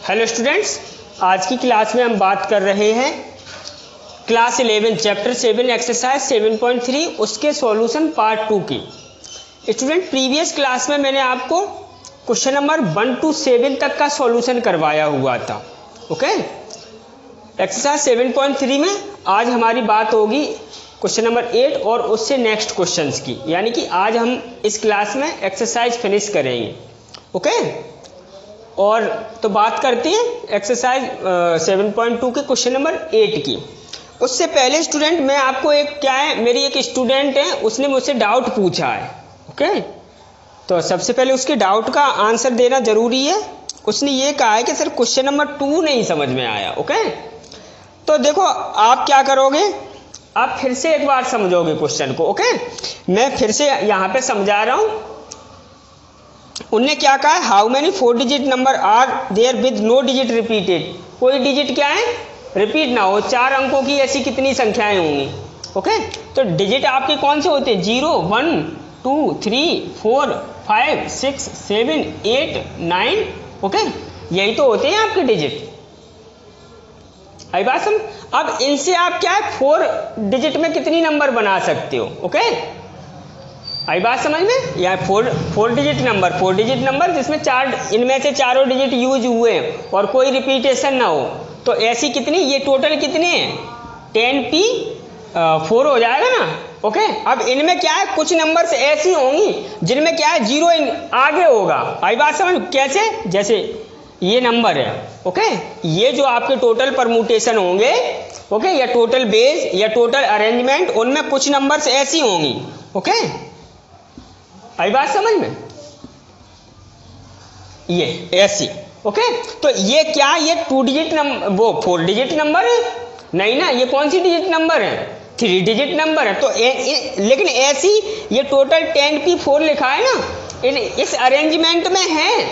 Hello students, आज की class में हम बात कर रहे हैं क्लास 11 चैप्टर 7 एक्सरसाइज 7.3 उसके सॉल्यूशन पार्ट 2 की। स्टूडेंट, प्रीवियस क्लास में मैंने आपको क्वेश्चन नंबर 1 to 7 तक का सॉल्यूशन करवाया हुआ था। ओके, एक्सरसाइज 7.3 में आज हमारी बात होगी क्वेश्चन नंबर 8 और उससे नेक्स्ट क्वेश्चंस की, यानी कि आज हम इस क्लास में एक्सरसाइज फिनिश करेंगे। ओके, और तो बात करते हैं एक्सरसाइज 7.2 के क्वेश्चन नंबर 8 की। उससे पहले स्टूडेंट, मैं आपको मेरी एक स्टूडेंट है, उसने मुझसे डाउट पूछा है। ओके, तो सबसे पहले उसके डाउट का आंसर देना जरूरी है। उसने ये कहा है कि सर क्वेश्चन नंबर 2 नहीं समझ में आया। ओके, तो देखो आप क्या करोगे, आप फिर से एक बार समझोगे क्वेश्चन को। ओके, मैं फिर से यहाँ पे समझा रहा हूँ। उनने क्या कहा है, how many 4 digit number are there with no digit repeated. कोई डिजिट क्या है, रिपीट ना हो। 4 अंकों की ऐसी कितनी संख्याएं होंगी। ओके, तो डिजिट आपके कौन से होते हैं, 0 1 2 3 4 5 6 7 8 9। ओके, यही तो होते हैं आपके डिजिट। आई बात समझ। अब इनसे आप क्या है, 4 डिजिट में कितनी नंबर बना सकते हो। ओके, आई बात समझ में। या 4 डिजिट नंबर जिसमें इनमें से चारों डिजिट यूज हुए हैं और कोई रिपीटेशन ना हो, तो ऐसी कितनी, ये टोटल कितने हैं, 10p4 हो जाएगा ना। ओके, अब इनमें क्या है, कुछ नंबर्स ऐसी होंगी जिनमें क्या है 0 आगे होगा। आई बात समझ। कैसे, जैसे ये नंबर है। ओके, ये जो आपके टोटल परम्यूटेशन होंगे, ओके, या टोटल बेस या टोटल अरेंजमेंट, उनमें कुछ नंबर्स ऐसी होंगी। ओके, आई बात समझ में, ये ऐसी। ओके, तो ये क्या, ये 2 डिजिट नंबर, वो 4 डिजिट नंबर है नहीं ना, ये कौन सी डिजिट नंबर है, 3 डिजिट नंबर है। तो लेकिन ऐसी ये टोटल 10p4 लिखा है ना, इस अरेंजमेंट में है,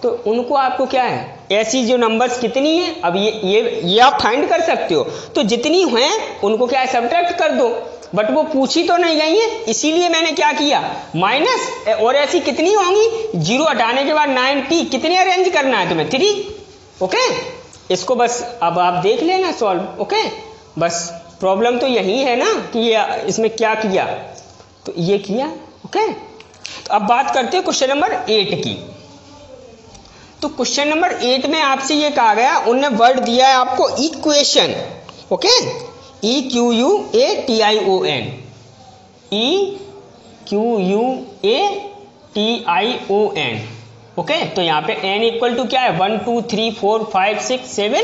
तो उनको आपको क्या है, ऐसी जो नंबर्स कितनी है, अब ये आप फाइंड कर सकते हो। तो जितनी हैं उनको क्या है, सब्ट्रैक्ट कर दो। बट वो पूछी तो नहीं गई है, इसीलिए मैंने क्या किया, माइनस। और ऐसी कितनी होंगी, 0 हटाने के बाद 9p, कितने अरेंज करना है तुम्हें, 3। ओके, इसको बस अब आप देख लेना सॉल्व। ओके, बस प्रॉब्लम तो यही है ना कि ये इसमें क्या किया, तो ये किया। ओके, तो अब बात करते हैं क्वेश्चन नंबर 8 की। तो क्वेश्चन नंबर 8 में आपसे ये कहा गया, उनने वर्ड दिया है आपको equation. Okay, EQUATION, EQUATION। Okay, तो यहाँ पे n इक्वल टू क्या है, 1 2 3 4 5 6 7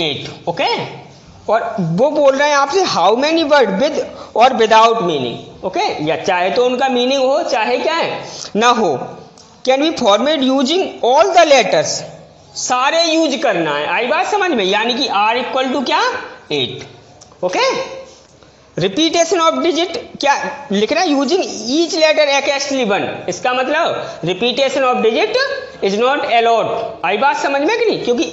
8। ओके, और वो बोल रहे हैं आपसे हाउ मेनी वर्ड विद और विदाउट मीनिंग। ओके, या चाहे तो उनका मीनिंग हो, चाहे क्या है ना हो, can be format using all the letters, सारे यूज करना है। आई बात समझ में, यानी कि r इक्वल टू क्या, 8। ओके, रिपीटेशन ऑफ डिजिट क्या लिख रहा है, यूजिंग ईच लेटर एक्स्ट्रली 1। इसका मतलब repetition of digit is not allowed. आई बात समझ में कि नहीं, क्योंकि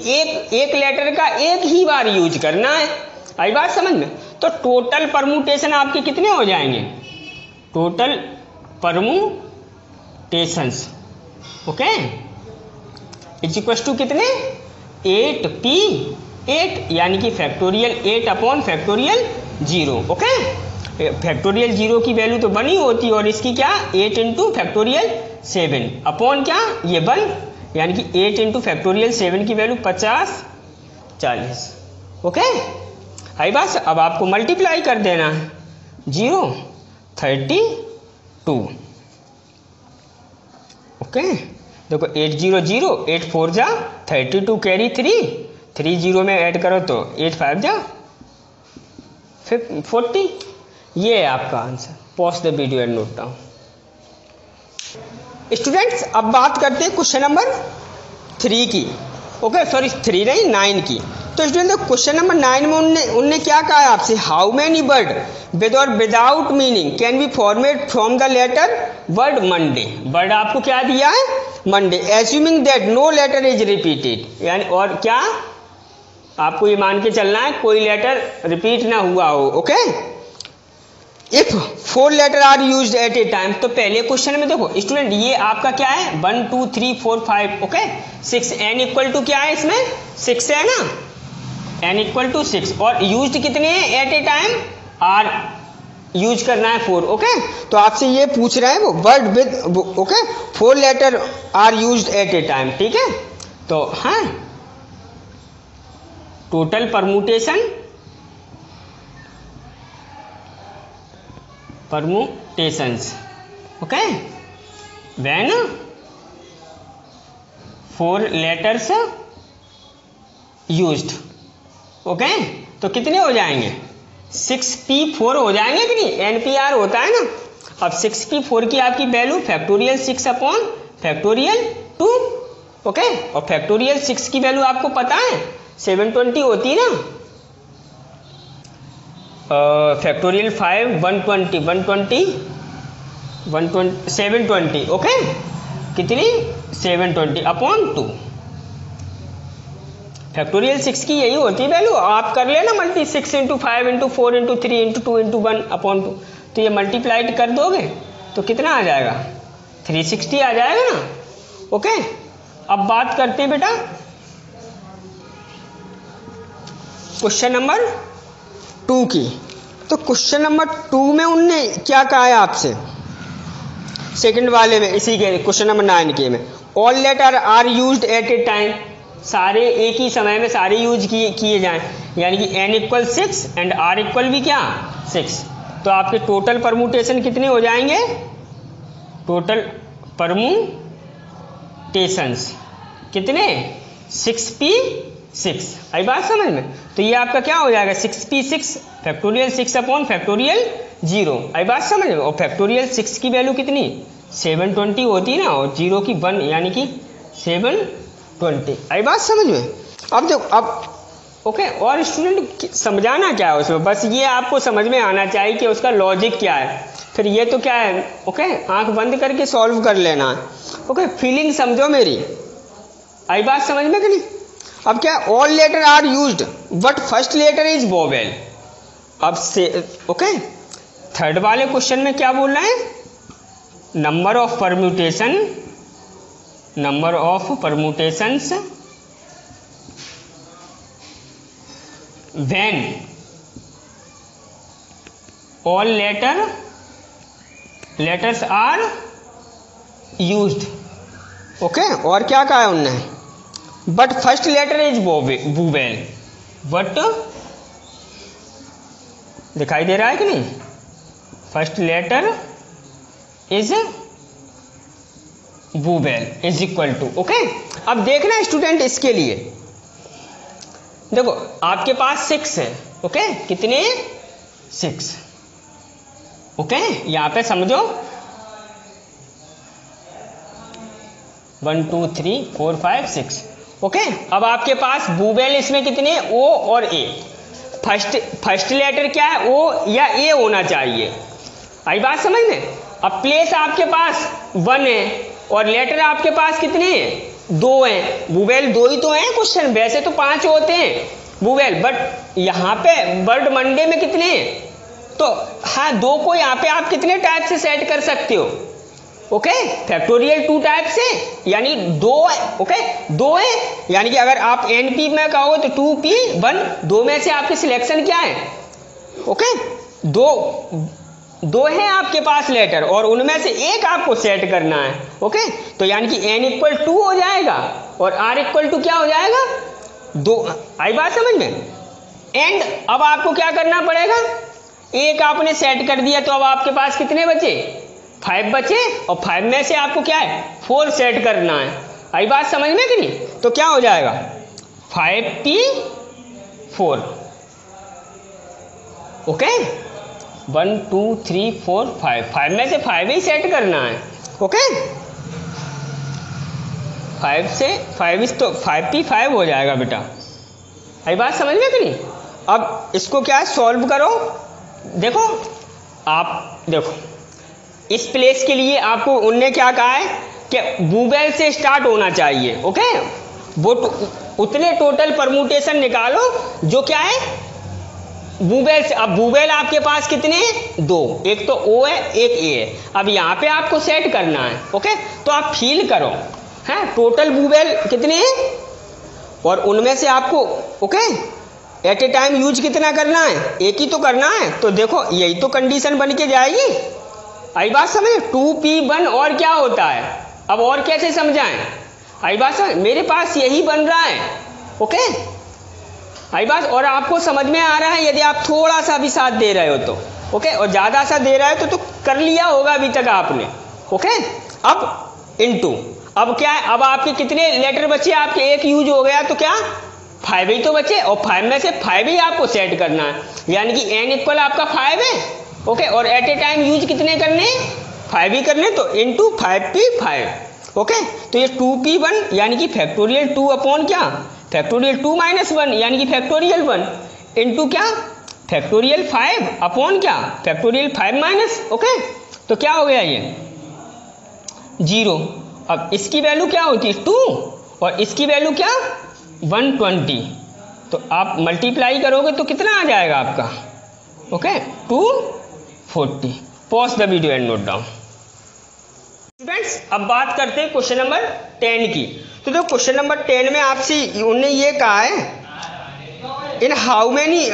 एक लेटर का एक ही बार यूज करना है। आई बात समझ में। तो टोटल परम्यूटेशन आपके कितने हो जाएंगे, total permutations, okay, is equal to कितने, 8p8, यानी कि factorial 8 upon factorial 0। Okay, factorial 0 की वैल्यू तो 1 ही होती है, और इसकी क्या, 8 इंटू फैक्टोरियल 7 अपॉन क्या, ये 1, यानी कि 8 इंटू फैक्टोरियल 7 की वैल्यू 50 40। ओके, हाई बात। अब आपको मल्टीप्लाई कर देना है, 0 32। ओके, देखो 8 0 0, 8 4 जा 32, कैरी 3 0 में ऐड करो तो 8 5 जा 40। ये है आपका answer. Pause the video and note down. Students, अब बात करते हैं क्वेश्चन नंबर 3 की। ओके, सॉरी 3 नहीं 9 की। तो स्टूडेंट क्वेश्चन नंबर 9 में उनने क्या कहा है आपसे, हाउ मेनी वर्ड विद और without meaning can be format from the letter word Monday. Word आपको क्या दिया है, Monday, assuming that no letter is repeated, यानी और क्या, आपको ये मान के चलना है कोई लेटर रिपीट ना हुआ हो। Okay, if 4 letter are used at a time, तो पहले क्वेश्चन में देखो स्टूडेंट ये आपका क्या है 1 2 3 4 5 ओके 6 n इक्वल टू क्या है इसमें 6 है ना, n इक्वल टू 6 और यूज्ड कितने हैं एट ए टाइम, आर यूज करना है 4 ओके। तो आपसे ये पूछ रहा है वो word with okay 4 letter are used at a time, ठीक है। तो हाँ total permutations okay when 4 letters used okay, तो कितने हो जाएंगे 6p4 हो जाएंगे कि नहीं, NPR होता है ना। अब 6p4 की आपकी value factorial 6 upon factorial 2 okay, और फैक्टोरियल 6 की वैल्यू आपको पता है 720 होती है ना, फैक्टोरियल 5 120 720 ओके, कितनी 720 अपॉन 2, फैक्टोरियल 6 की यही होती है वैल्यू। आप कर लेना multi 6 into 5 into 4 into 3 into 2 into 1 upon 2, तो ये मल्टीप्लाइड कर दोगे तो कितना आ जाएगा 360 आ जाएगा ना ओके। अब बात करते हैं बेटा क्वेश्चन नंबर 2 की। तो क्वेश्चन नंबर 2 में उनने क्या कहा है आपसे, सेकंड वाले में इसी के क्वेश्चन नंबर 9 के में all letter are used at a time, सारे एक ही समय में सारे यूज किए जाएं, यानी कि n equal 6 and r equal भी क्या 6, तो आपके टोटल परमुटेशन कितने हो जाएंगे, टोटल परमुटेशंस कितने 6p6, आई बात समझ में। तो ये आपका क्या हो जाएगा 6p6 फैक्टोरियल 6 अपॉन फैक्टोरियल 0, आई बात समझ में। और फैक्टोरियल 6 की वैल्यू कितनी 720 होती है ना, और 0 की 1 यानी कि 720, आई बात समझ में। अब देखो अब ओके, और स्टूडेंट समझाना क्या है उसमें, बस ये आपको समझ में आना चाहिए कि उसका लॉजिक क्या है, फिर ये तो क्या है ओके आंख बंद करके सॉल्व कर लेना है ओके, फीलिंग समझो मेरी, आई बात समझ में कि नहीं। अब क्या all letter are used but first letter is vowel, अब से ओके थर्ड वाले क्वेश्चन में क्या बोल रहा है number of permutations when all letters are used okay, और क्या कहा है उनने but first letter is vowel, but दिखाई दे रहा है कि नहीं, first letter is vowel is equal to okay. अब देखना स्टूडेंट इसके लिए देखो आपके पास 6 है ओके, कितने 6 ओके, यहां पे समझो 1 2 3 4 5 6 ओके। अब आपके पास वोवेल इसमें कितने ओ और ए, फर्स्ट लेटर क्या है ओ या ए होना चाहिए, आई बात समझ में। अब प्लेस आपके पास 1 है और लेटर आपके पास कितने हैं 2 हैं, वोवेल 2 ही तो हैं क्वेश्चन, वैसे तो 5 होते हैं वोवेल, बट यहाँ पे वर्ड मंडे में कितने हैं, तो हाँ 2 को यहाँ पे आप कितने टाइप से सेट कर सकते हो ओके, फैक्टोरियल 2 टाइप से, यानी 2 ओके 2 है, यानी कि अगर आप NP में कहोगे तो 2p1, 2 में से आपकी सिलेक्शन क्या है ओके, 2 है आपके पास लेटर और उनमें से एक आपको सेट करना है ओके, तो यानी कि n इक्वल 2 हो जाएगा और r इक्वल टू क्या हो जाएगा 2, आई बात समझ में। एंड अब आपको क्या करना पड़ेगा, एक आपने सेट कर दिया तो अब आपके पास कितने बचे 5 बचे, और 5 में से आपको क्या है 4 सेट करना है, आई बात समझ में कि नहीं। तो क्या हो जाएगा 5p4 ओके 1 2 3 4 5 में से 5 ही सेट करना है ओके, 5 से 5 तो 5p5 हो जाएगा बेटा, आई बात समझ में कि नहीं। अब इसको क्या है सॉल्व करो, देखो आप देखो इस प्लेस के लिए आपको उनने क्या कहा है कि वोवेल से स्टार्ट होना चाहिए ओके, वो उतने टोटल परम्यूटेशन निकालो जो क्या है बुबेल से, अब बुबेल आपके पास कितने हैं? 2, एक तो O है एक A है। अब यहाँ पे आपको सेट करना है। ओके, तो आप फील करो हैं टोटल बुबेल कितने हैं और उनमें से आपको okay at a time use कितना करना है? एक ही तो करना है। तो देखो यही तो कंडीशन बन के जाएगी। आई बात समझ? 2P1 और क्या होता है? अब और कैसे समझाएं? आई बात समझ? मेरे पास यही बन रहा है। ओके, आई बात, और आपको समझ में आ रहा है यदि आप थोड़ा सा भी साथ दे रहे हो तो। ओके, और ज्यादा सा दे रहे हो तो कर लिया होगा अभी तक आपने। ओके, अब इनटू, अब क्या है? अब आपके कितने लेटर बचे? आपके एक यूज हो गया तो क्या 5 ही तो बचे, और 5 में से 5 ही आपको सेट करना है, यानी कि n इक्वल आपका 5 है। ओके, और एट ए टाइम यूज कितने करने? 5 ही करने, तो इनटू 5P5। ओके, तो ये 2P1 यानी कि फैक्टोरियल 2 अपॉन क्या? फैक्टोरियल 2 माइनस 1 यानी कि फैक्टोरियल 1 इनटू क्या? फैक्टोरियल 5 अपॉन क्या? Factorial 5 minus. ओके, तो क्या हो गया ये 0। अब इसकी वैल्यू क्या होती है? 2, और इसकी वैल्यू क्या? 120। तो आप मल्टीप्लाई करोगे तो कितना आ जाएगा आपका? Okay, 240। Pause the video and note down. Students, अब बात करते हैं क्वेश्चन नंबर 10 की। तो देखो क्वेश्चन नंबर 10 में आपसे उन्होंने ये कहा है in how many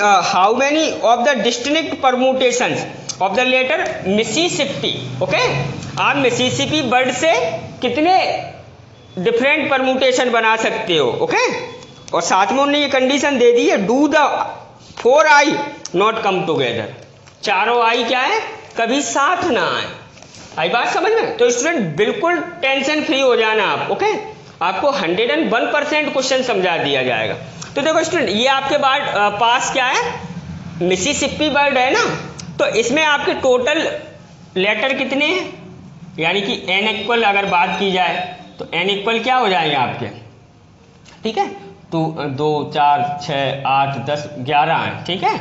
of the distinct permutations of the letter Mississippi. Okay, आप मिसिसिपी वर्ड से कितने डिफरेंट परम्यूटेशन बना सकते हो। ओके, और साथ में उन्होंने ये कंडीशन दे दी है do the 4 I not come together. चारों आई क्या है? कभी साथ ना आए। आई बात समझ में? तो स्टूडेंट बिल्कुल टेंशन फ्री हो जाना आप। ओके, आपको 101% क्वेश्चन समझा दिया जाएगा। तो देखो स्टूडेंट, ये आपके पास क्या है? मिसिसिपी वर्ड है ना, तो इसमें आपके टोटल लेटर कितने हैं? यानी कि n इक्वल अगर बात की जाए तो n इक्वल क्या हो जाएंगे आपके? ठीक है, 2 4 6 8 10 11 है। ठीक है,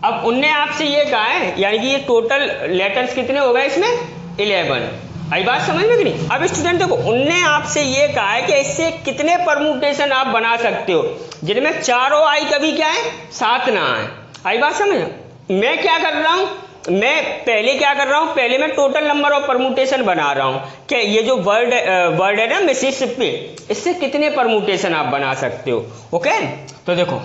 अब उनने आपसे ये कहा है यानी कि ये टोटल लेटर्स कितने हो गए इसमें? 11। आई बात समझ में कि नहीं? अब स्टूडेंट देखो, उनने आपसे ये कहा है कि इससे कितने परम्यूटेशन आप बना सकते हो जिनमें चारों आई कभी क्या है? साथ ना आए। आई बात समझ? मैं क्या कर रहा हूं? मैं पहले क्या कर रहा हूं? पहले मैं टोटल नंबर ऑफ परम्यूटेशन बना रहा हूं कि ये जो वर्ड है ना मिसिसिपी, इससे कितने परम्यूटेशन आप बना सकते हो। ओके, तो देखो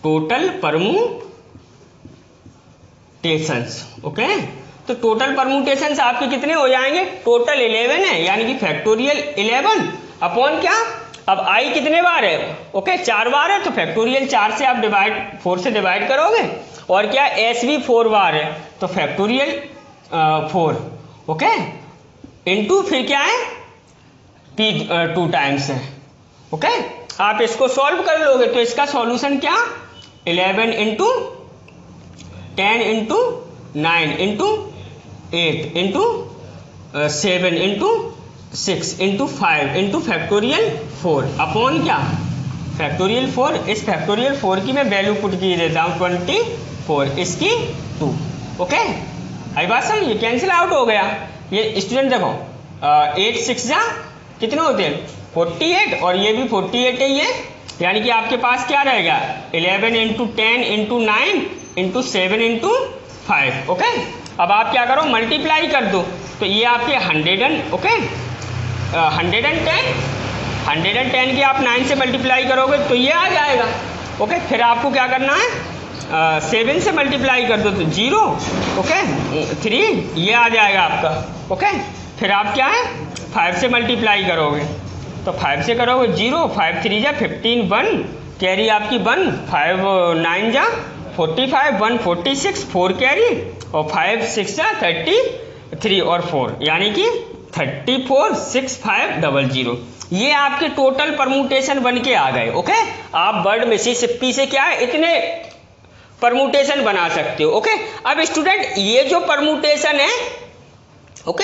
टोटल परम्यूटेशंस। ओके, तो टोटल परम्यूटेशंस आपके कितने हो जाएंगे? टोटल 11 है, यानी कि फैक्टोरियल 11 अपॉन क्या? अब आई कितने बार है? ओके, 4 बार है, तो फैक्टोरियल 4 से आप 4 से डिवाइड करोगे, और क्या एस भी 4 बार है तो फैक्टोरियल 4। ओके, इनटू फिर क्या है? P 2 टाइम्स है। ओके, आप इसको सॉल्व कर लोगे तो इसका सॉल्यूशन क्या? 11 into 10 into 9 into 8 into 7 into 6 into 5 into factorial 4 upon क्या? फैक्टोरियल 4। इस फैक्टोरियल 4 की मैं वैल्यू पुट की देता हूं 24, इसकी 2। ओके, आई बात समझ? ये कैंसिल आउट हो गया। ये स्टूडेंट देखो 8 6 जा कितने होते हैं? 48, और ये भी 48 ही है, यानी कि आपके पास क्या रहेगा? 11 into 10 into 9 into 7 into 5। Okay, अब आप क्या करो? मल्टीप्लाई कर दो, तो ये आपके 110 की आप 9 से मल्टीप्लाई करोगे तो ये आ जाएगा। ओके, फिर आपको क्या करना है? 7 से मल्टीप्लाई कर दो तो 0। ओके, 3 ये आ जाएगा आपका। ओके, फिर आप क्या है? 5 से मल्टीप्लाई करोगे तो 5 से करोगे 0, 5 3 जा 15, 1 कैरी आपकी 1, 5 9 जा 45, 1 46, 4 कैरी, और 5 6 जा 33 और 4 यानी कि 34 6 5 0 0। ये आपके टोटल परम्यूटेशन बन के आ गए। ओके, आप वर्ड मिसिसिपी से क्या है? इतने परम्यूटेशन बना सकते हो। ओके, अब स्टूडेंट ये जो परम्यूटेशन है, ओके,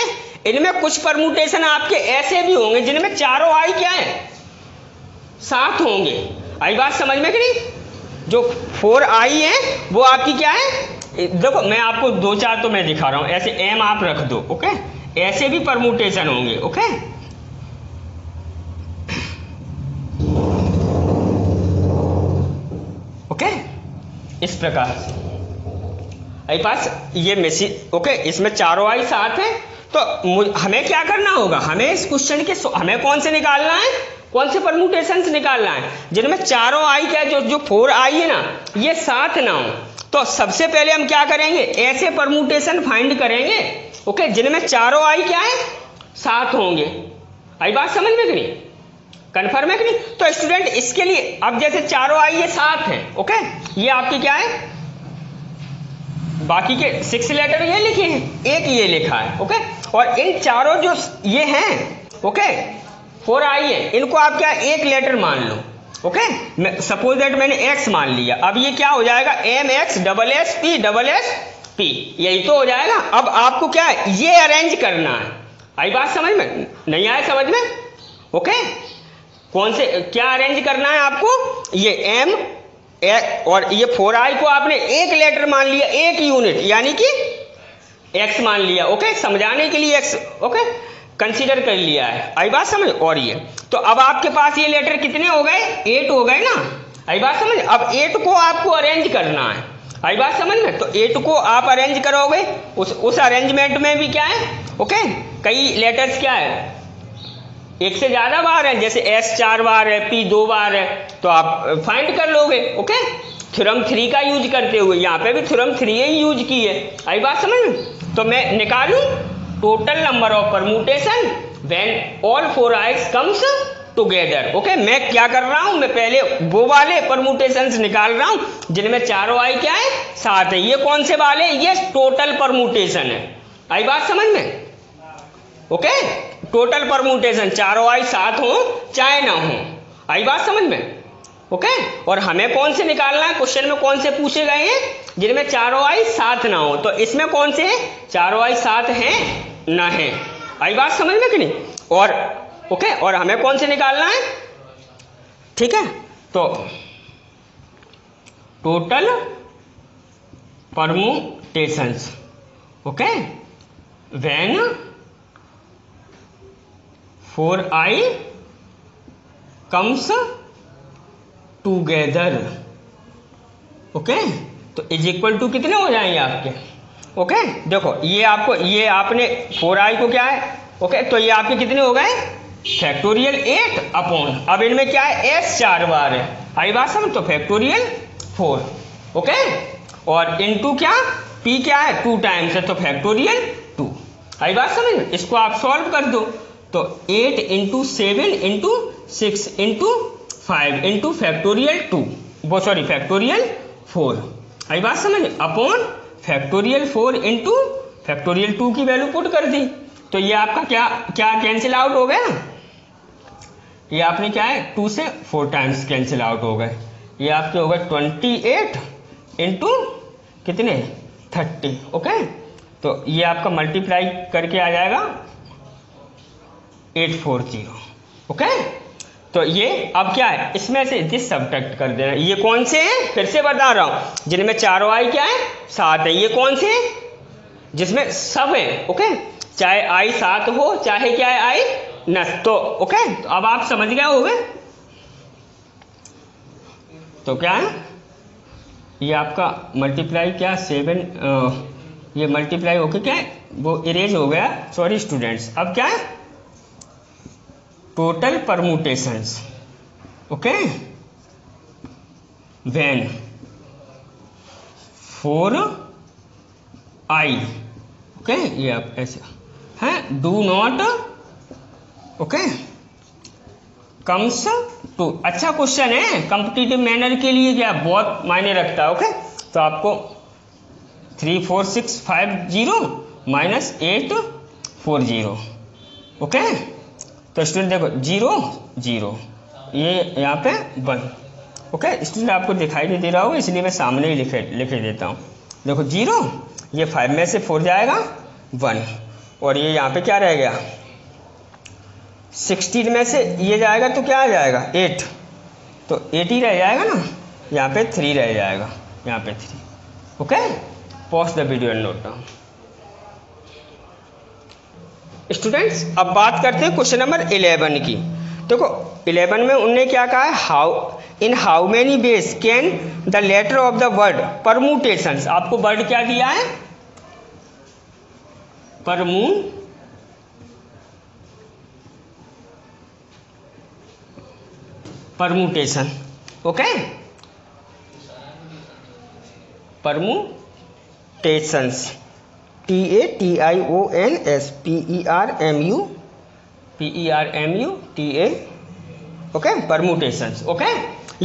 इनमें कुछ परम्यूटेशन आपके ऐसे भी होंगे जिनमें चारों आई क्या है? साथ होंगे। आई बात समझ में कि नहीं? जो 4 आई है वो आपकी क्या है? देखो मैं आपको 2-4 तो मैं दिखा रहा हूं, ऐसे एम आप रख दो। ओके, ऐसे भी परम्यूटेशन होंगे। ओके, ओके, इस प्रकार से आपके पास ये मैसेज ओके, इसमें चारों आई साथ है। तो हमें क्या करना होगा, हमें इस क्वेश्चन के हमें कौन से निकालना है, कौन से परम्यूटेशंस निकालना है जिनमें चारों आई क्या जो 4 आई है ना ये साथ ना हो। तो सबसे पहले हम क्या करेंगे, ऐसे परम्यूटेशन फाइंड करेंगे ओके जिनमें चारों आई क्या है साथ होंगे। आई बात समझ में कि नहीं, कन्फर्म है कि नहीं। तो स्टूडेंट इसके लिए अब जैसे चारों आई ये साथ हैं ओके, ये आपकी क्या है, बाकी के 6 लेटर ये लिखे हैं, एक ये लिखा है ओके। और इन चारों जो ये हैं ओके 4 आई है, इनको आप क्या एक लेटर मान लो ओके। सपोज दैट मैंने एक्स मान लिया, अब ये क्या हो जाएगा M X double S P double S P, यही तो हो जाएगा। अब आपको क्या है ये अरेंज करना है। आई बात समझ में, नहीं आया समझ में ओके। कौन से क्या अरेंज करना है आपको, ये एम और ये 4 आई को आपने एक लेटर मान लिया, एक यूनिट यानी कि एक्स मान लिया ओके, समझाने के लिए एक्स ओके कंसीडर कर लिया है। आई बात समझ। और ये तो अब आपके पास ये लेटर कितने हो गए, 8 हो गए ना। आई बात समझ। अब 8 को आपको अरेंज करना है। आई बात समझ में। तो 8 को आप अरेंज करोगे, उस अरेंजमेंट में भी क्या है ओके कई लेटर्स क्या है एक से ज्यादा बार है, जैसे एस 4 बार है, पी 2 बार है, तो आप फाइंड कर लोगे ओके थ्योरम 3 का यूज करते हुए। यहाँ पे भी थ्योरम 3 ही यूज की है। आई बात समझ में। तो मैं निकालूं total number of permutation when all 4 eyes comes together okay. मैं क्या कर रहा हूं, मैं पहले वो वाले परम्यूटेशंस निकाल रहा हूं जिनमें चारों आई क्या है साथ है। ये कौन से वाले, ये टोटल परम्यूटेशन है। आई बात समझ में ओके। टोटल परम्यूटेशन चारों आई साथ हो चाहे ना हो। आई बात समझ में ओके। और हमें कौन से निकालना है, क्वेश्चन में कौन से पूछे गए हैं जिनमें चारों आई साथ ना हो। तो इसमें कौन से हैं, चारों आई साथ हैं ना है। आई बात समझ में कि नहीं। और ओके और हमें कौन से निकालना है, ठीक है। तो total permutations okay when 4 I comes together okay. तो इज इक्वल टू कितने हो जाएंगे आपके ओके। देखो ये आपको ये आपने 4 आई को क्या है ओके तो ये आपके कितने हो गए फैक्टोरियल 8 अपॉन, अब इनमें क्या है एस 4 बार है। आई बात समझ। तो फैक्टोरियल 4 ओके और इनटू क्या पी क्या है 2 टाइम्स है तो फैक्टोरियल 2। आई बात समझ। इसको आप सॉल्व कर दो तो 8 into 7 into 6 into 5 into factorial 2 वो सॉरी फैक्टोरियल 4। आई बात समझ अपॉन फैक्टोरियल 4 इंटू फैक्टोरियल 2 की वैल्यू पुट कर दी। तो ये आपका क्या क्या कैंसिल आउट हो गया, ये आपने क्या है 2 से 4 टाइम्स कैंसिल आउट हो गए। ये आपके हो गए 28 इंटू कितने 30 ओके। तो ये आपका मल्टीप्लाई करके आ जाएगा 840 ओके। तो ये अब क्या है इसमें से दिस सब्ट्रैक्ट कर देना। ये कौन से हैं फिर से बता रहा हूं जिनमें चारों आई क्या है साथ है। ये कौन से हैं जिसमें सब है ओके, चाहे आई साथ हो चाहे क्या है आई न। तो ओके तो अब आप समझ गए होंगे। तो क्या है ये आपका मल्टीप्लाई क्या 7 ये मल्टीप्लाई होके क्या है वो इरेज हो गया, सॉरी स्टूडेंट्स। अब क्या है total permutations okay when 4 I okay ये आप ऐसे हैं do not okay comes to. अच्छा क्वेश्चन है, कॉम्पिटिटिव मैनर के लिए क्या बहुत मायने रखता है ओके। तो आपको 34650 माइनस 840 ओके। तो स्टूडेंट देखो 0 0 ये यहाँ पे 1 ओके। स्टूडेंट आपको दिखाई नहीं दे रहा होगा इसलिए मैं सामने ही लिखे देता हूँ। देखो 0 ये 5 में से 4 जाएगा 1 और ये यहाँ पे क्या रह गया 16 में से ये जाएगा तो क्या आ जाएगा 8 तो 8 ही रह जाएगा ना, यहाँ पे 3 रह जाएगा, यहाँ पे 3 okay. Pause the video and note down. Students अब बात करते हैं क्वेश्चन नंबर 11 की। देखो 11 में उनने क्या कहा है, how many ways can the letter of the word permutations. आपको वर्ड क्या दिया है, permutation. Okay, permutations, TATIONS PERMUTA, okay, permutations. Okay,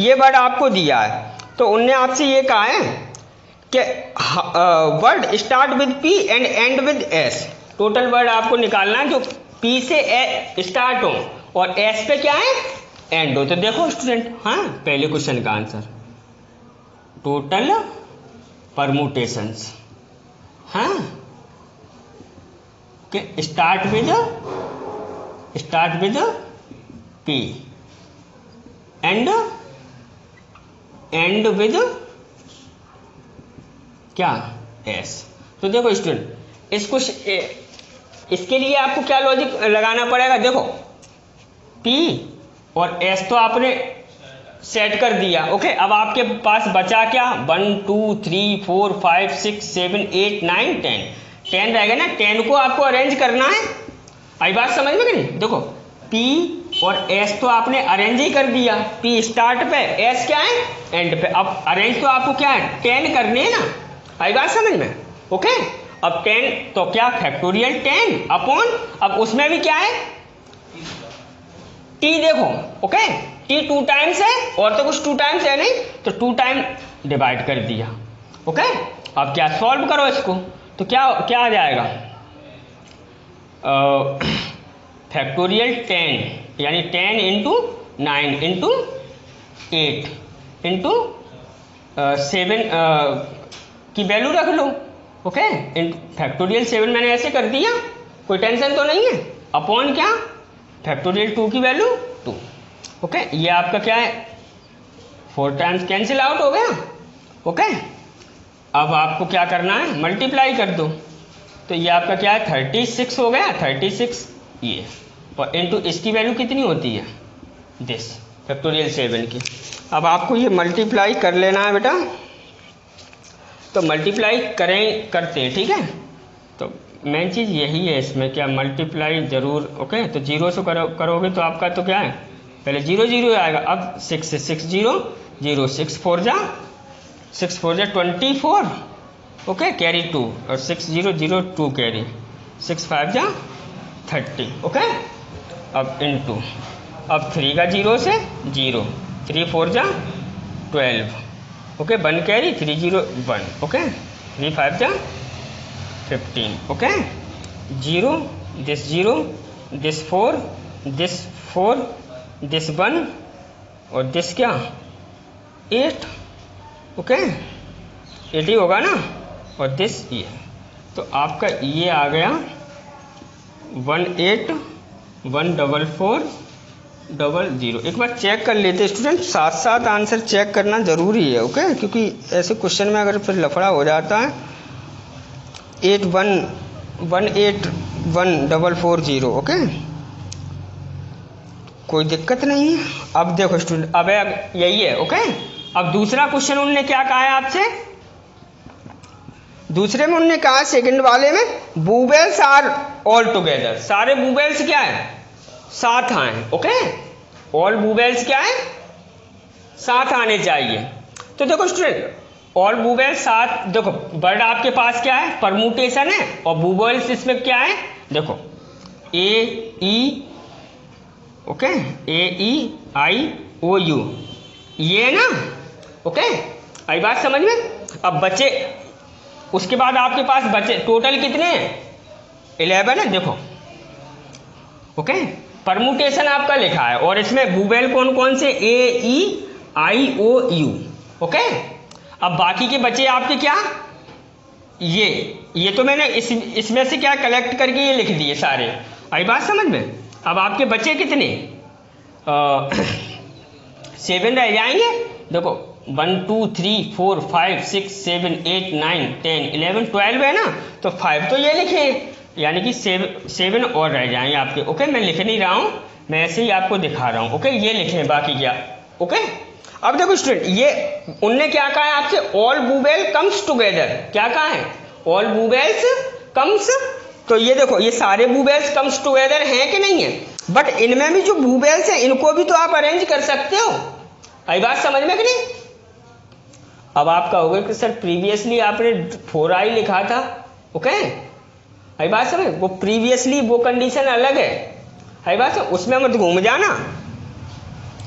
ये वर्ड आपको दिया है, तो उनने आपसे ये कहा है कि word start with P and and with S। Total word आपको निकालना है जो P से स्टार्ट हो और S पे क्या है, एंड हो। तो देखो स्टूडेंट, हाँ, पहले क्वेश्चन का आंसर टोटल परमुटेशंस, हाँ, कि start with P and with क्या, S। तो देखो स्टूडेंट, इसके लिए आपको क्या लॉजिक लगाना पड़ेगा, देखो P और S तो आपने सेट कर दिया। ओके, अब आपके पास बचा क्या, 1 2 3 4 5 6 7 8 9 10 रहेगा ना। 10 को आपको अरेंज करना है। आई बात समझ में कि नहीं? देखो P और S तो आपने अरेंज ही कर दिया, P स्टार्ट पे, S क्या है, एंड पे। अब अरेंज तो आपको क्या है, 10 करने है ना। आई बात समझ में? ओके, अब 10 तो क्या, फैक्टोरियल 10 अपॉन, अब उसमें भी क्या है, T देखो। ओके, T 2 टाइम्स है और तो कुछ 2 टाइम्स है नहीं, तो 2 टाइम डिवाइड कर दिया। ओके, अब क्या, सॉल्व करो इसको, तो क्या आ जाएगा, फैक्टोरियल 10 यानी 10 इंटू 9 इंटू 8 इंटू 7 की वैल्यू रख लो। ओके, फैक्टोरियल 7 मैंने ऐसे कर दिया, कोई टेंशन तो नहीं है, अपॉन क्या, फैक्टोरियल 2 की वैल्यू 2। ओके, ये आपका क्या है, 4 टाइम्स कैंसिल आउट हो गया। ओके, अब आपको क्या करना है, मल्टीप्लाई कर दो, तो ये आपका क्या है, 36 हो गया, 36 ये, और इंटू इसकी वैल्यू कितनी होती है, दिस फैक्टोरियल 7 की। अब आपको ये मल्टीप्लाई कर लेना है बेटा, तो मल्टीप्लाई करते हैं, ठीक है। तो मेन चीज़ यही है इसमें, क्या मल्टीप्लाई जरूर। ओके, तो 0 से करोगे तो आपका तो क्या है, पहले 0 0 आएगा, अब 6 से 6 0 0 6 4 जा 24। ओके, कैरी 2 और 6 0 0 2 कैरी 6 5 जा 30। ओके, अब इनटू, अब 3 का 0 से 0 3 4 जा 12। Okay, 1 carry 3 0 1। ओके, 3 5 जा 15। ओके, 0 दिस 4 दिस 1 और दिस क्या 8। ओके, 8 ही होगा ना, और दिस ये, तो आपका ये आ गया 1814400। एक बार चेक कर लेते स्टूडेंट, साथ साथ आंसर चेक करना जरूरी है। ओके, क्योंकि ऐसे क्वेश्चन में अगर फिर लफड़ा हो जाता है। 1814440। ओके, कोई दिक्कत नहीं है। अब देखो स्टूडेंट, अब यही है। ओके, अब दूसरा क्वेश्चन उन्होंने क्या कहा है आपसे, दूसरे में उन्होंने कहा सेकंड वाले में, बुबेल्स आर ऑल टुगेदर, सारे बुबेल्स क्या है, साथ आए। ओके, ऑल बुबेल्स क्या है, साथ आने चाहिए। तो देखो स्टूडेंट, ऑल बुबेल्स साथ, देखो वर्ड आपके पास क्या है, परमुटेशन है, और बुबेल्स इसमें क्या है, देखो AE, ओके, AEIOU, ये ना। ओके, आई बात समझ में? अब बचे, उसके बाद आपके पास बचे टोटल कितने हैं, 11 है। देखो, ओके, परमुटेशन आपका लिखा है, और इसमें बुबेल कौन कौन से, AEIOU। ओके, अब बाकी के बचे आपके क्या, ये तो मैंने इसमें से क्या कलेक्ट करके ये लिख दिए सारे। आई बात समझ में? अब आपके बचे कितने, 7 रह जाएंगे। देखो 1 2 3 4 5 6 7 8 9 10 11 12 है ना, तो 5 तो ये लिखे, यानी कि 7 और रह जाएंगे आपके। ओके, मैं लिख नहीं रहा हूँ, मैं ऐसे ही आपको दिखा रहा हूँ। ओके, ये लिखे बाकी क्या। ओके, अब देखो स्टूडेंट, ये उनने क्या कहा है आपसे, ऑल वुवेल कम्स टुगेदर। क्या कहा है, ऑल वुवेल्स कम्स। तो ये देखो, ये सारे वुवेल्स कम्स टुगेदर हैं कि नहीं है, बट इनमें भी जो वुवेल्स हैं इनको भी तो आप अरेंज कर सकते हो। आई बात समझ में कि नहीं। अब आप कहोगे कि सर प्रीवियसली आपने 4i लिखा था। ओके, आई बात समझ, वो प्रीवियसली वो कंडीशन अलग है। आई बात समझ, उसमें मत घूम जाना।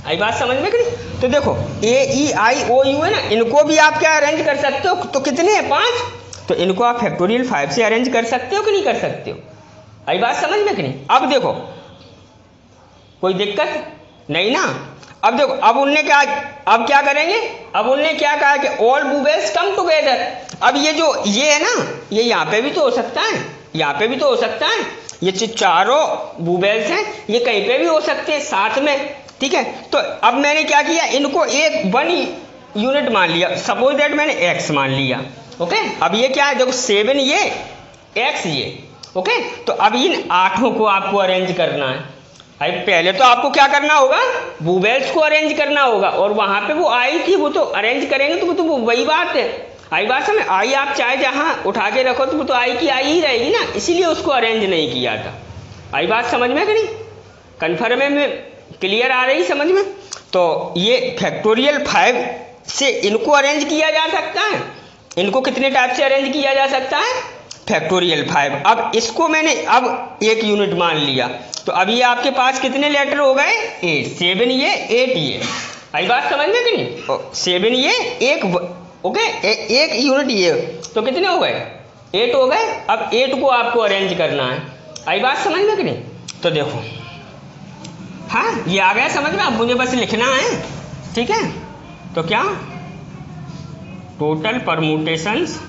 आई बात समझ में कि नहीं। तो देखो AEIOU है ना, इनको भी आप क्या अरेंज कर सकते हो। तो कितने हैं, 5। तो इनको आप फैक्टोरियल 5 से अरेंज कर सकते हो कि नहीं कर सकते हो। आई बात समझ में कि नहीं। अब देखो, कोई दिक्कत नहीं ना। अब देखो, अब उनने क्या, अब क्या करेंगे, अब उनने क्या कहा कि ऑल वुवेल्स कम टुगेदर। अब ये जो ये है ना, ये यहाँ पे भी तो हो सकता है, यहाँ पे भी तो हो सकता है। ये चारों वुवेल्स हैं, ये कहीं पे भी हो सकते हैं साथ में। ठीक है, तो अब मैंने क्या किया, इनको एक 1 यूनिट मान लिया। सपोज दैट मैंने x मान लिया। ओके, अब ये क्या है, देखो 7 ये, x ये। ओके, तो अब इन 8 को आपको अरेंज करना है। भाई पहले तो आपको क्या करना होगा, वुवेल्स को अरेंज करना होगा, और वहां पे वो आई थी, वो तो अरेंज करेंगे तो वो वही बात है। आई बात समझ, आई आप चाहे जहां उठा के रखो तो वो तो आई की आई ही रहेगी ना, इसीलिए उसको अरेंज नहीं किया था। आई बात समझ में कि नहीं, कन्फर्म में क्लियर आ रही समझ में। तो ये फैक्टोरियल 5 से इनको अरेंज किया जा सकता है। इनको कितने टाइप से अरेंज किया जा सकता है, फैक्टोरियल 5। अब इसको मैंने अब 1 यूनिट मान लिया, तो अब ये आपके पास कितने लेटर हो गए, 8। 7 ये, 8 ये। आई बात समझ में कि नहीं। 7 ये, 1 ओके, 1 यूनिट ये, तो कितने हो गए, 8 हो गए। अब 8 को आपको अरेंज करना है। आई बात समझ में कि नहीं। तो देखो, हाँ ये आ गया समझ में। अब मुझे बस लिखना है, ठीक है। तो क्या, टोटल परम्यूटेशंस।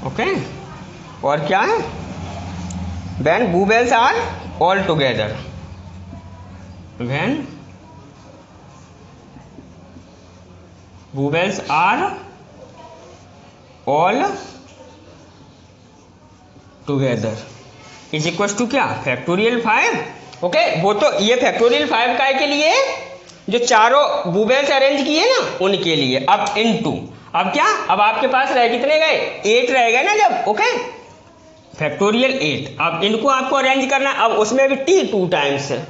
ओके, और क्या है, when vowels are all together, when vowels are all together is equal to क्या, फैक्टोरियल 5। ओके, वो तो ये फैक्टोरियल 5 काय के लिए, जो चारों वुवेल्स अरेंज किए ना उनके लिए। अब इनटू, अब क्या, अब आपके पास रह कितने गए, 8 रह गए ना जब। Okay, factorial 8। अब इनको आपको अरेंज करना, अब उसमें भी t 2 टाइम्स है।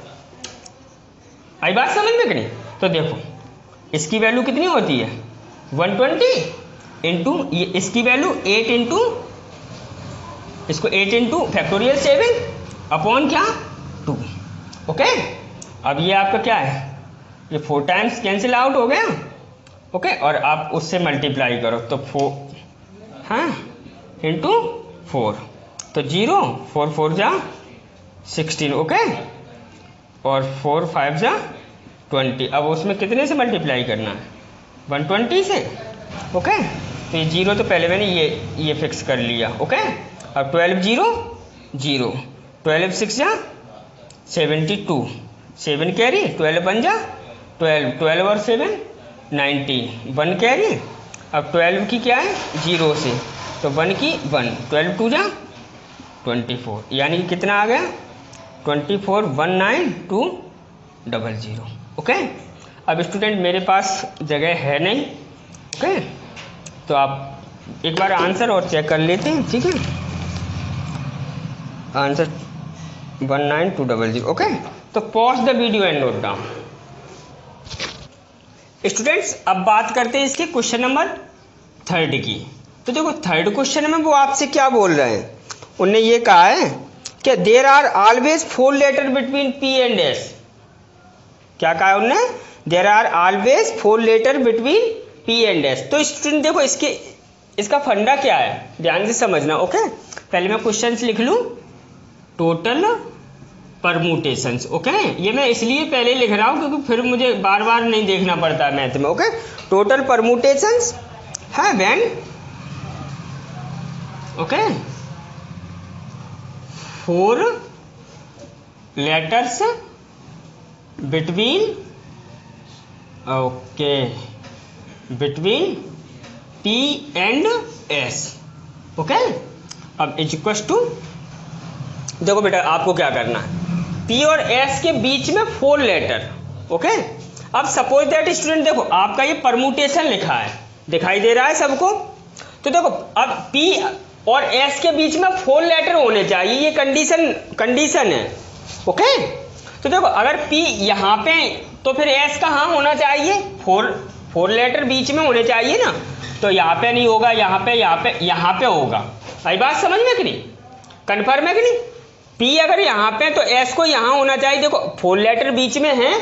आई बात समझ में कि नहीं। तो देखो, इसकी वैल्यू कितनी होती है, 120 इंटू ये, इसकी वैल्यू 8 इंटू, इसको 8 इंटू फैक्टोरियल 7 अपॉन क्या, 2। ओके, अब ये आपका क्या है, ये 4 टाइम्स कैंसिल आउट हो गया। ओके, और आप उससे मल्टीप्लाई करो तो 4, हाँ, इंटू 4, तो 0, 4 4 जा 16। ओके, और 4 5 जा 20। अब उसमें कितने से मल्टीप्लाई करना है, 120 से। ओके, तो ये 0 तो पहले मैंने ये फिक्स कर लिया। ओके, अब 12 0 0, 12 6 जा 72, 7 कैरी, 12 1 जा 12, 12 और 7 19, 1 कैरी। अब 12 की क्या है, 0 से, तो 1 की 1, 12 2 जा 24, यानी कि कितना आ गया, 24 19200। ओके, अब स्टूडेंट मेरे पास जगह है नहीं। ओके, तो आप एक बार आंसर और चेक कर लेते हैं, ठीक है। आंसर 19200। ओके, तो pause the video and note down. Students, अब बात करते हैं इसके क्वेश्चन नंबर 3 की। तो देखो, 3rd क्वेश्चन में वो आपसे क्या बोल रहे हैं, उनने ये कहा है कि there are always 4 letter between P and S। क्या कहा है उनने, there are always 4 letter between P and S। तो स्टूडेंट देखो, इसका फंडा क्या है, ध्यान से समझना। ओके, पहले मैं क्वेश्चंस लिख लूं, टोटल परम्यूटेशंस। ओके, ये मैं इसलिए पहले लिख रहा हूं क्योंकि फिर मुझे बार बार नहीं देखना पड़ता है मैथ में। ओके, टोटल परम्यूटेशंस है when, okay, 4 letters between, okay, between P and S। Okay, अब इज इक्वल टू, देखो बेटा आपको क्या करना है, पी और एस के बीच में 4 लेटर। ओके, अब सपोज दैट स्टूडेंट देखो आपका ये परमुटेशन लिखा है, दिखाई दे रहा है सबको। तो देखो अब पी और एस के बीच में 4 लेटर होने चाहिए, ये कंडीशन है। ओके, तो देखो अगर पी यहाँ पे तो फिर एस कहाँ होना चाहिए, 4 लेटर बीच में होने चाहिए ना। तो यहाँ पे नहीं होगा, यहाँ पे होगा। आई बात समझ में कि नहीं, कन्फर्म है कि नहीं। पी अगर यहाँ पे तो एस को यहाँ होना चाहिए। देखो 4 लेटर बीच में है,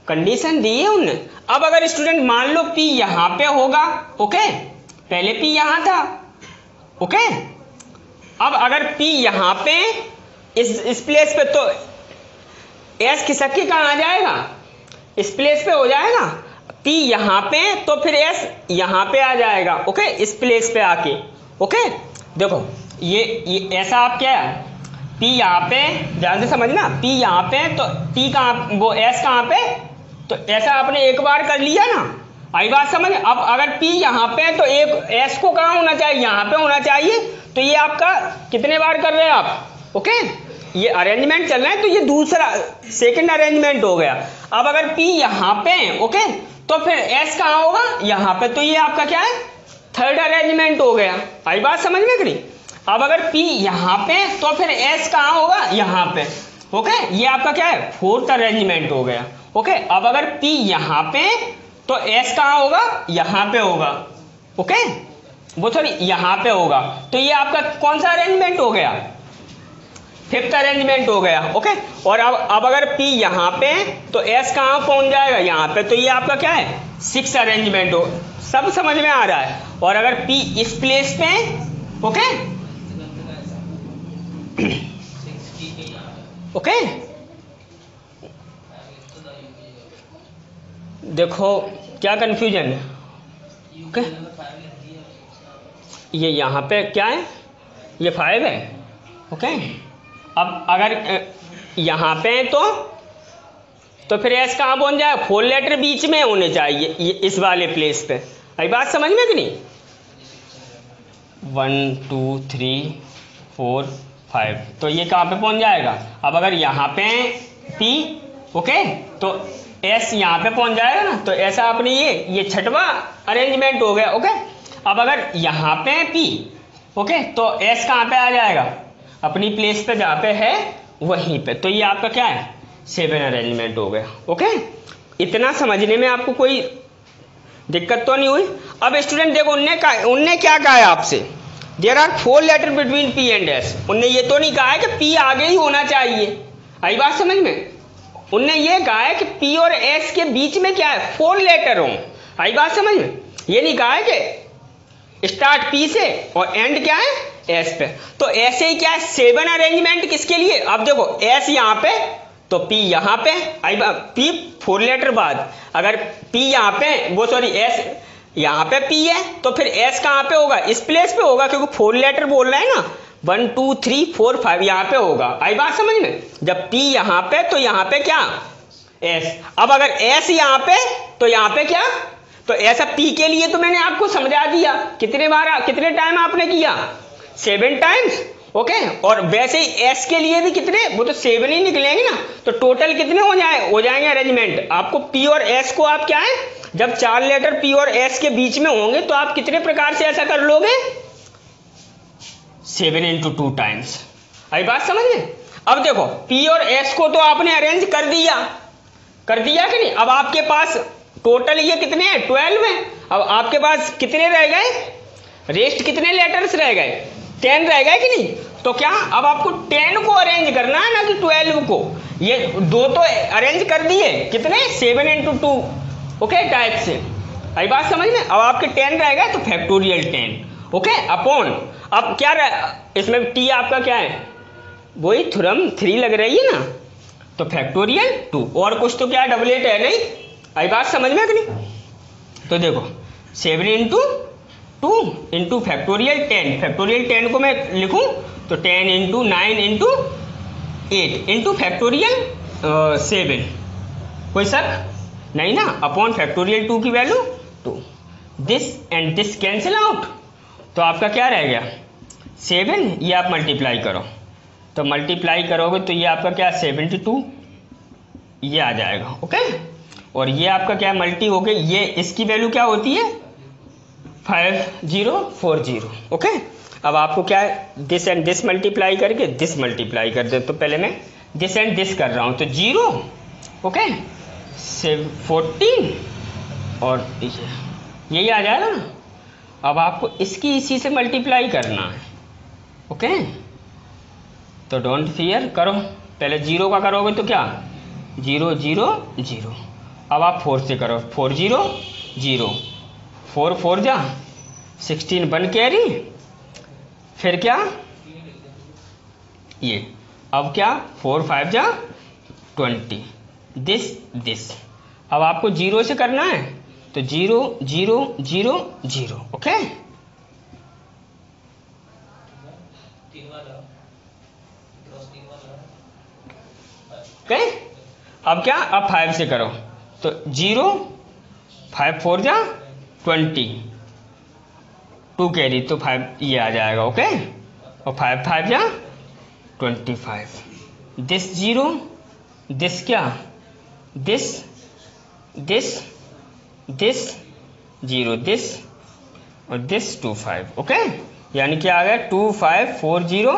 कंडीशन दी है उनने। अब अगर स्टूडेंट मान लो पी यहाँ पे होगा, ओके, पहले पी यहाँ था, ओके, अब अगर पी यहाँ पे इस प्लेस पे तो एस खिसक के कहाँ आ जाएगा, इस प्लेस पे हो जाएगा। पी यहाँ पे तो फिर एस यहाँ पे आ जाएगा, ओके, इस प्लेस पे आके। ओके, देखो ये ऐसा आप क्या है, पी यहाँ पे, ध्यान से समझना, पी यहाँ पे तो टी कहाँ, वो एस कहाँ पे, तो ऐसा आपने एक बार कर लिया ना। आई बात समझ। अब अगर पी यहाँ पे तो एक एस को कहाँ होना चाहिए, यहाँ पे होना चाहिए। तो ये आपका कितने बार कर रहे हैं आप, ओके, ये अरेंजमेंट चल रहा है, तो ये दूसरा सेकंड अरेंजमेंट हो गया। अब अगर पी यहाँ पे, ओके, तो फिर एस कहाँ होगा, यहाँ पे, तो ये आपका क्या है, थर्ड अरेंजमेंट हो गया। आई बात समझ में कि नहीं। अब अगर पी यहाँ पे तो फिर एस कहाँ होगा, यहाँ पे, ओके, ये आपका क्या है, फोर्थ अरेंजमेंट हो गया। ओके, अब अगर पी यहाँ पे तो एस कहाँ होगा, यहाँ पे होगा, ओके, वो सॉरी यहाँ पे होगा। तो ये आपका कौन सा अरेंजमेंट हो गया, फिफ्थ अरेंजमेंट हो गया। ओके, और अब अगर पी यहाँ पे तो एस कहाँ पहुंच जाएगा, यहाँ पे, तो ये आपका क्या है, सिक्स अरेंजमेंट हो। सब समझ में आ रहा है। और अगर पी इस प्लेस पे, ओके, ओके, देखो क्या कंफ्यूजन है, ओके, ये यहाँ पे क्या है, ये 5 है, ओके। अब अगर यहाँ पे तो फिर एस कहाँ पहुंच जाए, 4 लेटर बीच में होने चाहिए, ये इस वाले प्लेस पे। आई बात समझ में कि नहीं। 1 2 3 4 5, तो ये कहाँ पे पहुंच जाएगा। अब अगर यहाँ पे पी, ओके, तो एस यहाँ पे पहुंच जाएगा ना। तो ऐसा आपने ये छठवा अरेंजमेंट हो गया, ओके। अब अगर यहाँ पे पी, ओके, तो एस कहाँ पे आ जाएगा, अपनी प्लेस पे जहाँ पे है वहीं पे। तो ये आपका क्या है, 7 अरेंजमेंट हो गया, ओके। इतना समझने में आपको कोई दिक्कत तो नहीं हुई। अब स्टूडेंट देखो उनने क्या कहा है आपसे, there are 4 letter between P and S. उनने ये तो नहीं कहा है कि पी आगे ही होना चाहिए। आई बात समझ में। उनने ये कहा है कि पी और एस के बीच में क्या है, 4 लेटर हो। आई बात समझ में। ये नहीं कहा है कि स्टार्ट पी से और एंड क्या है, एस पे। तो ऐसे ही क्या है, 7 अरेंजमेंट किसके लिए। अब देखो एस यहाँ पे तो पी यहाँ पे, आई पी 4 लेटर बाद, अगर पी यहाँ पे, वो सॉरी एस यहाँ पे पी है, तो फिर एस कहाँ पे होगा, इस प्लेस पे होगा, क्योंकि 4 लेटर बोल रहे हैं ना। 1 2 3 4 5 यहाँ पे होगा। आई बात समझ में। जब पी यहाँ पे तो यहाँ पे क्या, एस। अब अगर एस यहाँ पे तो यहाँ पे क्या, तो ऐसा पी के लिए तो मैंने आपको समझा दिया। कितने बार, कितने टाइम आपने किया, 7 टाइम्स, ओके। और वैसे ही एस के लिए भी कितने, वो तो 7 ही निकलेंगे ना। तो टोटल कितने हो जाएंगे अरेंजमेंट। आपको पी और एस को आप क्या है, जब 4 लेटर पी और एस के बीच में होंगे तो आप कितने प्रकार से ऐसा कर लोगे, 7 × 2 टाइम्स। आई बात समझ में। अब देखो पी और एस को तो आपने अरेंज कर दिया कि नहीं। अब आपके पास टोटल ये कितने हैं, 12 है। अब आपके पास कितने रह गए, रेस्ट कितने लेटर्स रह गए, 10 रह गए कि नहीं। तो क्या अब आपको 10 को अरेंज करना है ना कि 12 को। ये दो तो अरेंज कर दिए, कितने, 7 × 2, ओके, टाइप से। आई बात समझ में। अब आपके 10 रह गए तो फैक्टोरियल 10, ओके, अपॉन, अब क्या इसमें टी आपका क्या है, वही थ्योरम 3 लग रही है ना, तो फैक्टोरियल 2, और कुछ तो क्या डबलेट है नहीं। आई बात समझ में कि नहीं। तो देखो 7 × 2 × फैक्टोरियल 10, फैक्टोरियल 10 को मैं लिखूं तो 10 × 9 × 8 × फैक्टोरियल 7, कोई शक नहीं ना, अपॉन फैक्टोरियल 2 की value 2। This and this cancel out, तो आपका क्या रह गया, 7। ये आप मल्टीप्लाई करो, तो मल्टीप्लाई करोगे तो ये आपका क्या 72 ये आ जाएगा। ओके, और ये आपका क्या मल्टी हो गई, ये इसकी वैल्यू क्या होती है 5040। ओके, अब आपको क्या है दिस एंड दिस मल्टीप्लाई करके दिस मल्टीप्लाई कर दे। तो पहले मैं दिस एंड दिस कर रहा हूं तो 0 ओके 14 और यही आ जाएगा ना। अब आपको इसकी इसी से मल्टीप्लाई करना है। ओके, तो डोंट फियर करो, पहले 0 का करोगे तो क्या 0 0 0। अब आप 4 से करो 4 0 0 4 4 जा 16 1 कैरी, फिर क्या ये, अब क्या 4 5 जा 20 दिस। अब आपको 0 से करना है तो 0 0 0 0। ओके, अब क्या अब 5 से करो तो 0 5 4 जा 20 2 कैरी तो 5 ये आ जाएगा। ओके, और 5 5 जा 25 दिस 0 दिस क्या दिस 0 दिस और दिस 2 5। ओके, यानी क्या आ गया 2 5 4 0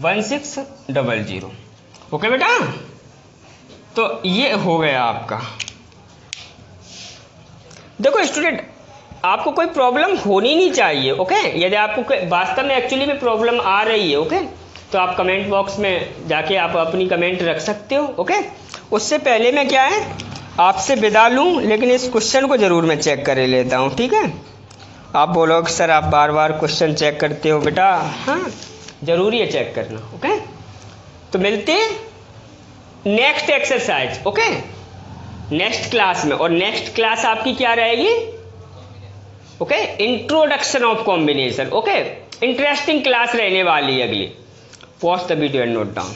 1 6 0 0। ओके बेटा, तो ये हो गया आपका। देखो स्टूडेंट, आपको कोई प्रॉब्लम होनी नहीं चाहिए। ओके, यदि आपको वास्तव में एक्चुअली में प्रॉब्लम आ रही है ओके तो आप कमेंट बॉक्स में जाके आप अपनी कमेंट रख सकते हो। ओके, उससे पहले मैं क्या है आपसे विदा लूं, लेकिन इस क्वेश्चन को जरूर मैं चेक कर लेता हूं। ठीक है, आप बोलोगे सर आप बार बार क्वेश्चन चेक करते हो बेटा, हाँ जरूरी है चेक करना। ओके, तो मिलते हैं next exercise okay next class में। और नेक्स्ट क्लास आपकी क्या रहेगी okay introduction of combination. Okay, interesting class रहने वाली है अगली। Pause the video and note down.